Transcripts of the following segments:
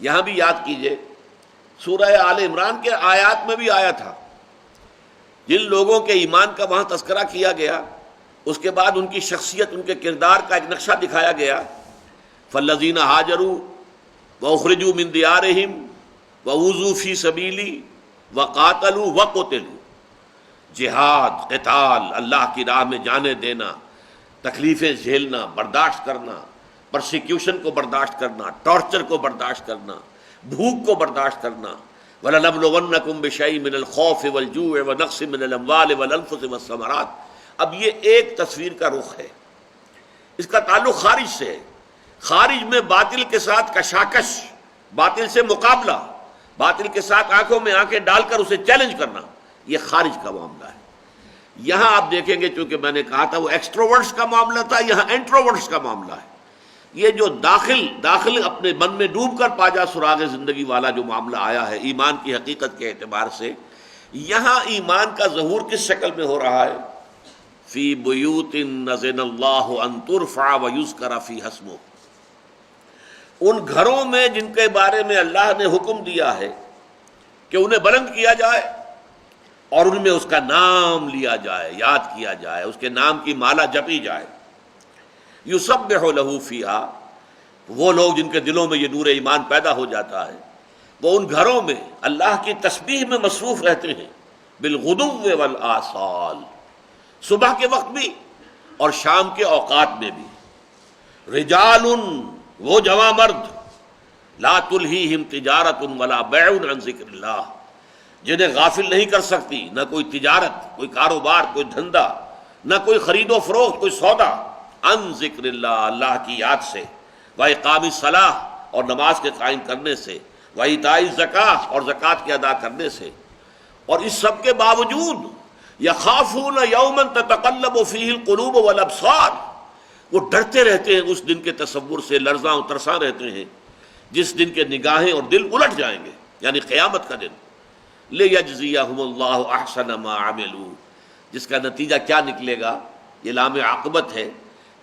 یہاں بھی یاد کیجئے سورہ آل عمران کے آیات میں بھی آیا تھا، جن لوگوں کے ایمان کا وہاں تذکرہ کیا گیا، اس کے بعد ان کی شخصیت، ان کے کردار کا ایک نقشہ دکھایا گیا۔ فالذین ہاجروا واخرجوا من دیارہم وأوذوا فی سبیلی وقاتلوا وقتلوا، جہاد، قتال، اللہ کی راہ میں جانے دینا، تکلیفیں جھیلنا، برداشت کرنا، پرسیکیوشن کو برداشت کرنا، ٹارچر کو برداشت کرنا، بھوک کو برداشت کرنا۔ وَلَنَبْلُوَنَّكُمْ بِشَيْءٍ مِّنَ الْخَوْفِ وَالْجُوعِ وَنَقْصٍ مِّنَ الْأَمْوَالِ وَالْأَنفُسِ وَالثَّمَرَاتِ۔ اب یہ ایک تصویر کا رخ ہے، اس کا تعلق خارج سے ہے۔ خارج میں باطل کے ساتھ کشاکش، باطل سے مقابلہ، باطل کے ساتھ آنکھوں میں آنکھیں ڈال کر اسے چیلنج کرنا، یہ خارج کا معاملہ ہے۔ یہاں آپ دیکھیں گے، چونکہ میں نے کہا تھا وہ ایکسٹروورٹس کا معاملہ تھا، یہاں انٹروورٹس کا معاملہ ہے۔ یہ جو داخل اپنے من میں ڈوب کر پاجا سراغ زندگی والا جو معاملہ آیا ہے ایمان کی حقیقت کے اعتبار سے، یہاں ایمان کا ظہور کس شکل میں ہو رہا ہے؟ فی بیوت اذن اللہ ان ترفع ویذکر فیہا اسمہ، ان گھروں میں جن کے بارے میں اللہ نے حکم دیا ہے کہ انہیں بلند کیا جائے اور ان میں اس کا نام لیا جائے، یاد کیا جائے، اس کے نام کی مالا جپی جائے۔ یسبح لہ فیہا، وہ لوگ جن کے دلوں میں یہ نور ایمان پیدا ہو جاتا ہے، وہ ان گھروں میں اللہ کی تسبیح میں مصروف رہتے ہیں، بالغدو والآصال، صبح کے وقت بھی اور شام کے اوقات میں بھی۔ رجال، وہ جواں مرد، لا تلہیہم تجارت ولا بیع عن ذکر اللہ، جنہیں غافل نہیں کر سکتی نہ کوئی تجارت، کوئی کاروبار، کوئی دھندا، نہ کوئی خرید و فروخت، کوئی سودا، عن ذکر اللہ، اللہ کی یاد سے، واقام الصلاۃ، اور نماز کے قائم کرنے سے، وایتاء الزکاۃ، اور زکوٰۃ کے ادا کرنے سے۔ اور اس سب کے باوجود یخافون یوما تتقلب فیہ القلوب والابصار، وہ ڈرتے رہتے ہیں اس دن کے تصور سے، لرزاں و ترساں رہتے ہیں جس دن کے نگاہیں اور دل الٹ جائیں گے، یعنی قیامت کا دن۔ لیجزیہم اللہ احسن ما عملوا، جس کا نتیجہ کیا نکلے گا؟ یہ لام عاقبت ہے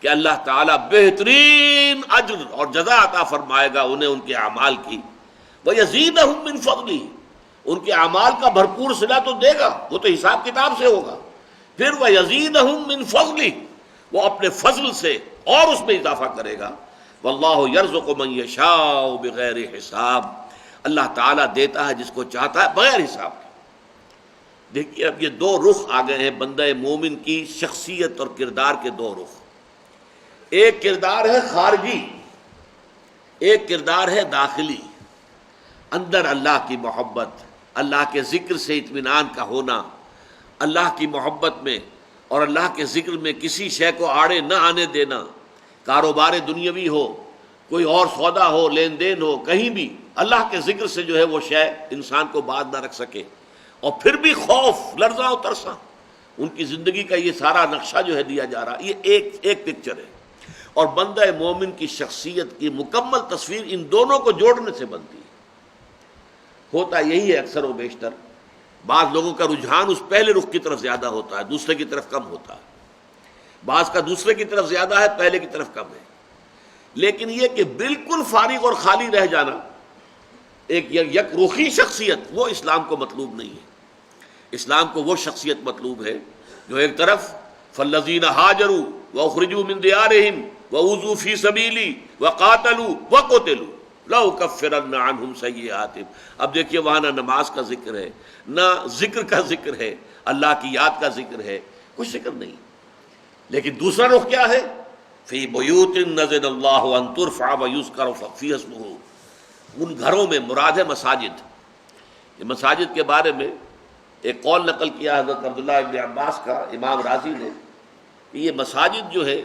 کہ اللہ تعالیٰ بہترین اجر اور جزا عطا فرمائے گا انہیں ان کے اعمال کی۔ وَيَزِيدَهُم مِّن فَضْلِهِ، ان کے اعمال کا بھرپور صلہ تو دے گا، وہ تو حساب کتاب سے ہوگا۔ پھر وَيَزِيدَهُم مِّن فَضْلِهِ، وہ اپنے فضل سے اور اس میں اضافہ کرے گا۔ وَاللَّهُ يَرْزُقُ مَن يَشَاءُ بِغَيْرِ حساب، اللہ تعالیٰ دیتا ہے جس کو چاہتا ہے بغیر حساب کے۔ دیکھیے اب یہ دو رخ آ گئے ہیں بندہ مومن کی شخصیت اور کردار کے، دو رخ۔ ایک کردار ہے خارجی، ایک کردار ہے داخلی، اندر اللہ کی محبت، اللہ کے ذکر سے اطمینان کا ہونا، اللہ کی محبت میں اور اللہ کے ذکر میں کسی شے کو آڑے نہ آنے دینا، کاروبار دنیاوی ہو، کوئی اور سودا ہو، لین دین ہو، کہیں بھی اللہ کے ذکر سے جو ہے وہ شے انسان کو باز نہ رکھ سکے۔ اور پھر بھی خوف، لرزاں و ترساں، ان کی زندگی کا یہ سارا نقشہ جو ہے دیا جا رہا، یہ ایک پکچر ہے۔ اور بندہ مومن کی شخصیت کی مکمل تصویر ان دونوں کو جوڑنے سے بنتی ہے۔ ہوتا یہی ہے اکثر و بیشتر، بعض لوگوں کا رجحان اس پہلے رخ کی طرف زیادہ ہوتا ہے، دوسرے کی طرف کم ہوتا ہے، بعض کا دوسرے کی طرف زیادہ ہے، پہلے کی طرف کم ہے۔ لیکن یہ کہ بالکل فارغ اور خالی رہ جانا، ایک یک رخی شخصیت، وہ اسلام کو مطلوب نہیں ہے۔ اسلام کو وہ شخصیت مطلوب ہے جو ایک طرف فالذین ہاجروا واخرجوا من دیارہم وأوذوا فی سبیلی وقاتلوا وقتلوا لأکفرن عنہم سیئاتہم۔ اب دیکھیے وہاں نہ نماز کا ذکر ہے، نہ ذکر کا ذکر ہے، اللہ کی یاد کا ذکر ہے، کچھ ذکر نہیں۔ لیکن دوسرا رخ کیا ہے؟ فی بیوت اذن اللہ ان ترفع ویذکر فیہا اسمہ، ان گھروں میں، مراد ہے مساجد۔ یہ مساجد کے بارے میں ایک قول نقل کیا حضرت عبداللہ ابن عباس کا، امام راضی نے، کہ یہ مساجد جو ہے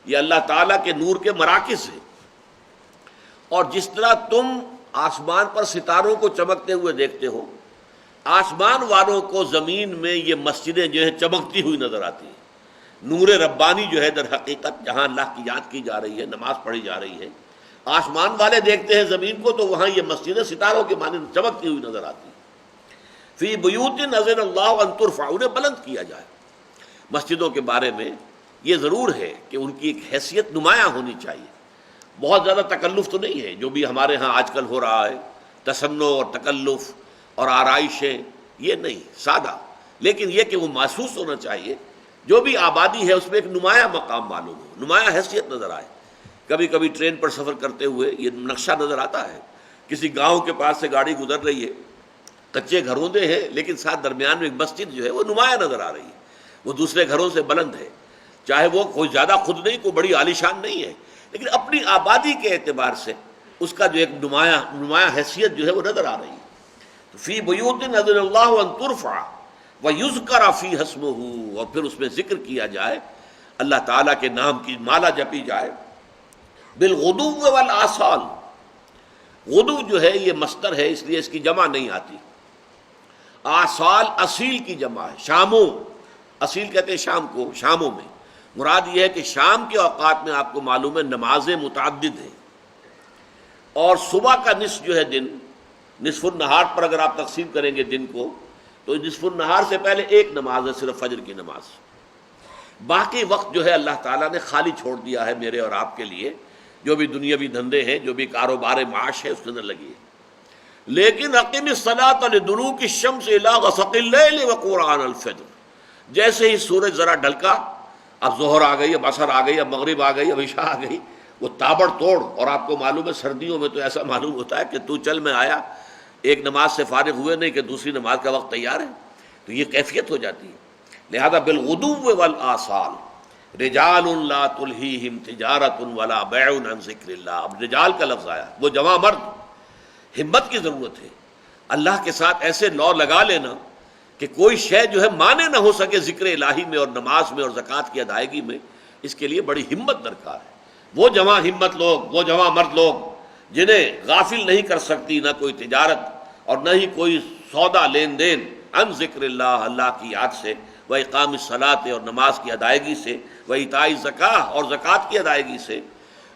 یہ اللہ تعالیٰ کے نور کے مراکز ہیں، اور جس طرح تم آسمان پر ستاروں کو چمکتے ہوئے دیکھتے ہو، آسمان والوں کو زمین میں یہ مسجدیں جو ہیں چمکتی ہوئی نظر آتی ہیں۔ نور ربانی جو ہے در حقیقت جہاں اللہ کی یاد کی جا رہی ہے، نماز پڑھی جا رہی ہے، آسمان والے دیکھتے ہیں زمین کو تو وہاں یہ مسجدیں ستاروں کے مانند چمکتی ہوئی نظر آتی ہیں۔ فی بیوت اذن اللہ ان ترفع، انہیں بلند کیا جائے۔ مسجدوں کے بارے میں یہ ضرور ہے کہ ان کی ایک حیثیت نمایاں ہونی چاہیے، بہت زیادہ تکلف تو نہیں ہے جو بھی ہمارے ہاں آج کل ہو رہا ہے، تصنع اور تکلف اور آرائشیں، یہ نہیں، سادہ، لیکن یہ کہ وہ محسوس ہونا چاہیے جو بھی آبادی ہے اس میں ایک نمایاں مقام معلوم ہو، نمایاں حیثیت نظر آئے۔ کبھی کبھی ٹرین پر سفر کرتے ہوئے یہ نقشہ نظر آتا ہے، کسی گاؤں کے پاس سے گاڑی گزر رہی ہے، کچے گھروں دے ہیں لیکن ساتھ درمیان میں ایک مسجد جو ہے وہ نمایاں نظر آ رہی ہے، وہ دوسرے گھروں سے بلند ہے، چاہے وہ کوئی زیادہ خود نہیں، کوئی بڑی عالیشان نہیں ہے، لیکن اپنی آبادی کے اعتبار سے اس کا جو ایک نمایاں حیثیت جو ہے وہ نظر آ رہی ہے۔ فی بیوت اذن اللہ ان ترفع ویذکر فیہا اسمہ، اور پھر اس میں ذکر کیا جائے، اللہ تعالیٰ کے نام کی مالا جپی جائے، بالغدو والآصال۔ غدو جو ہے یہ مصدر ہے اس لیے اس کی جمع نہیں آتی، آصال اصیل کی جمع ہے، شاموں، اصیل کہتے ہیں شام کو، شاموں میں مراد یہ ہے کہ شام کے اوقات میں آپ کو معلوم ہے نمازیں متعدد ہیں، اور صبح کا نصف جو ہے دن، نصف النہار پر اگر آپ تقسیم کریں گے دن کو تو نصف النہار سے پہلے ایک نماز ہے، صرف فجر کی نماز، باقی وقت جو ہے اللہ تعالیٰ نے خالی چھوڑ دیا ہے میرے اور آپ کے لیے، جو بھی دنیاوی دھندے ہیں، جو بھی کاروبار معاش ہے اس کے اندر لگیے۔ لیکن اقم الصلاۃ لدلوک الشمس الی غسق اللیل وقرآن الفجر، جیسے ہی سورج ذرا ڈھلکا، اب ظہر آ گئی، اب عصر آ گئی، اب مغرب آ گئی، اب عشاء آ گئی، وہ تابڑ توڑ، اور آپ کو معلوم ہے سردیوں میں تو ایسا معلوم ہوتا ہے کہ تو چل میں آیا، ایک نماز سے فارغ ہوئے نہیں کہ دوسری نماز کا وقت تیار ہے، تو یہ کیفیت ہو جاتی ہے۔ لہذا بالغدو والآصال رجال لا تلہیہم تجارت ولا بیع عن ذکر اللہ، اب رجال کا لفظ آیا، وہ جوان مرد، ہمت کی ضرورت ہے، اللہ کے ساتھ ایسے لو لگا لینا کہ کوئی شے جو ہے مانے نہ ہو سکے ذکر الہی میں اور نماز میں اور زکوٰۃ کی ادائیگی میں، اس کے لیے بڑی ہمت درکار ہے۔ وہ جوان ہمت لوگ، وہ جوان مرد لوگ جنہیں غافل نہیں کر سکتی نہ کوئی تجارت اور نہ ہی کوئی سودا لین دین عن ذکر اللہ، اللہ کی یاد سے، و اقام الصلاۃ اور نماز کی ادائیگی سے، و ایتاء الزکاۃ اور زکوٰۃ کی ادائیگی سے،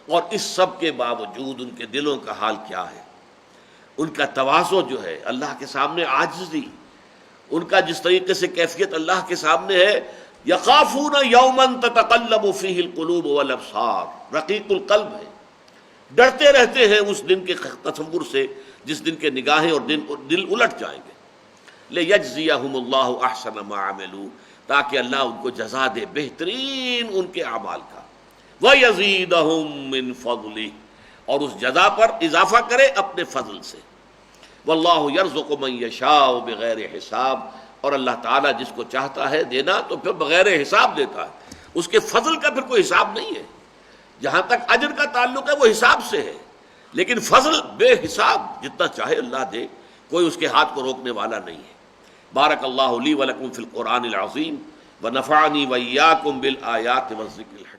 اور اس سب کے باوجود ان کے دلوں کا حال کیا ہے، ان کا تواضع جو ہے اللہ کے سامنے، عاجزی، ان کا جس طریقے سے کیفیت اللہ کے سامنے ہے، یخافون یوما تتقلب فیہ القلوب والابصار، رقیق القلب ہے، ڈرتے رہتے ہیں اس دن کے تصور سے جس دن کے نگاہیں اور دل الٹ جائیں گے۔ لیجزیہم اللہ احسن ما عملوا، تاکہ اللہ ان کو جزا دے بہترین ان کے اعمال کا، ویزیدہم من فضلہ، اور اس جزا پر اضافہ کرے اپنے فضل سے۔ واللہ یرزق من یشاء بغیر حساب، اور اللہ تعالیٰ جس کو چاہتا ہے دینا تو پھر بغیر حساب دیتا ہے، اس کے فضل کا پھر کوئی حساب نہیں ہے۔ جہاں تک اجر کا تعلق ہے وہ حساب سے ہے، لیکن فضل بے حساب، جتنا چاہے اللہ دے، کوئی اس کے ہاتھ کو روکنے والا نہیں ہے۔ بارک اللہ لی ولکم فی القرآن العظیم ونفعنی وإیاکم بالآیات والذکر الحکیم۔